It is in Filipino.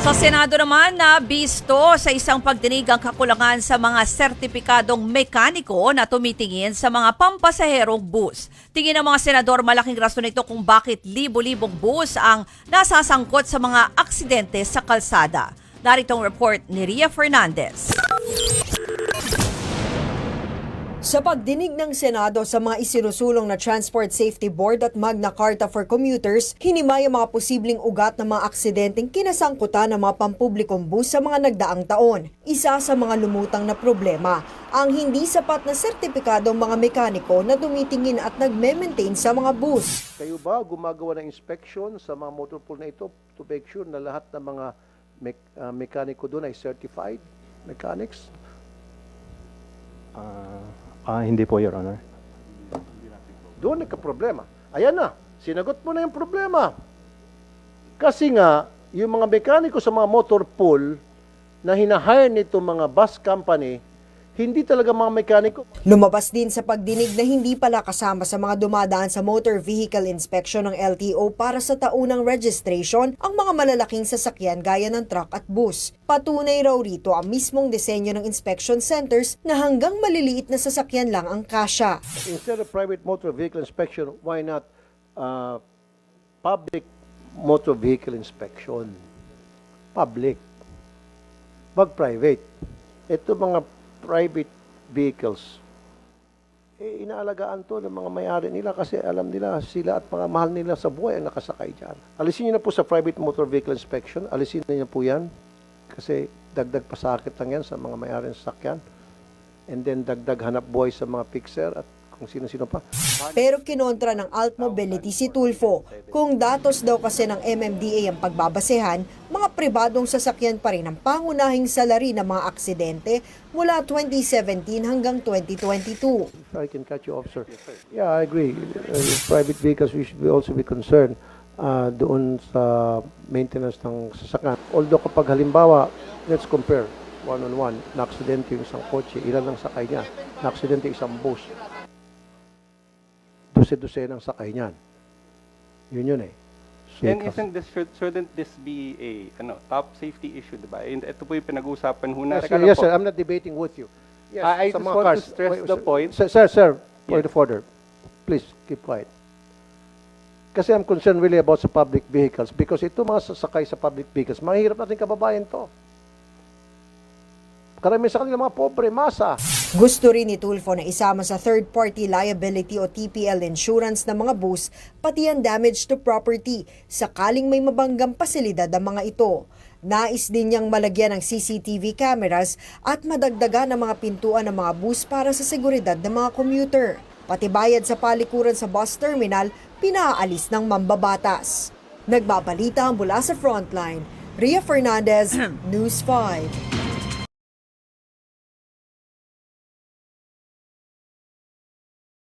Sa Senado naman na bisto sa isang pagdinig ang kakulangan sa mga sertipikadong mekaniko na tumitingin sa mga pampasaherong bus. Tingin ng mga senador malaking rason ito kung bakit libo-libong bus ang nasasangkot sa mga aksidente sa kalsada. Narito ang report ni Ria Fernandez. Sa pagdinig ng Senado sa mga isinusulong na Transport Safety Board at Magna Carta for Commuters, hinimay ang mga posibleng ugat ng mga aksidenteng kinasangkutan ng mga pampublikong bus sa mga nagdaang taon. Isa sa mga lumutang na problema, ang hindi sapat na sertipikadong mga mekaniko na tumitingin at nagme-maintain sa mga bus. Kayo ba gumagawa ng inspection sa mga motor pool na ito to make sure na lahat ng mga mekaniko doon ay certified mechanics? Hindi po, Your Honor. Doon nagka-problema. Ayan na, sinagot mo na yung problema. Kasi nga, yung mga mekaniko sa mga motor pool na hinahire nito mga bus company, hindi talaga mga mekaniko. Lumabas din sa pagdinig na hindi pala kasama sa mga dumadaan sa Motor Vehicle Inspection ng LTO para sa taunang registration ang mga malalaking sasakyan gaya ng truck at bus. Patunay raw rito ang mismong disenyo ng inspection centers na hanggang maliliit na sasakyan lang ang kasya. Instead of private motor vehicle inspection, why not public motor vehicle inspection? Public. Wag private. Ito mga private vehicles, inaalagaan to ng mga may-ari nila kasi alam nila sila at mga mahal nila sa buhay ang nakasakay dyan. Alisin niyo na po sa private motor vehicle inspection, alisin niyo po yan kasi dagdag pasakit lang yan sa mga may-ari ng sasakyan, and then dagdag hanap buhay sa mga fixer at kung sino-sino pa. Pero kinontra ng Alt Mobility si Tulfo. Kung datos daw kasi ng MMDA ang pagbabasehan, mga pribadong sasakyan pa rin ang pangunahing salari ng mga aksidente mula 2017 hanggang 2022. If I can cut you off, sir. Yeah, I agree. Private vehicles, we should also be concerned doon sa maintenance ng sasakyan. Although kapag halimbawa, let's compare one-on-one, na-aksidente yung isang kotse, ilan ang sakay niya? Na-aksidente isang bus. Dose-dose ng sakay niyan. Yun eh. So, And shouldn't this be a top safety issue, diba? And ito po yung pinag-uusapan ho na. yes, sir. I'm not debating with you. Yes, I sa just mga want cars. to stress the point. Sir, point Yes. of order. Please, keep quiet. Kasi I'm concerned really about sa public vehicles because ito mga sasakay sa public vehicles, mahirap natin kababayan to. Karamihan sa kanila mga pobre, masa. Gusto rin ni Tulfo na isama sa third-party liability o TPL insurance ng mga bus, pati ang damage to property, sakaling may mabanggang pasilidad ang mga ito. Nais din niyang malagyan ng CCTV cameras at madagdagan ang mga pintuan ng mga bus para sa seguridad ng mga commuter. Pati bayad sa palikuran sa bus terminal, pinaalis ng mambabatas. Nagbabalita mula sa Frontline, Ria Fernandez, News 5.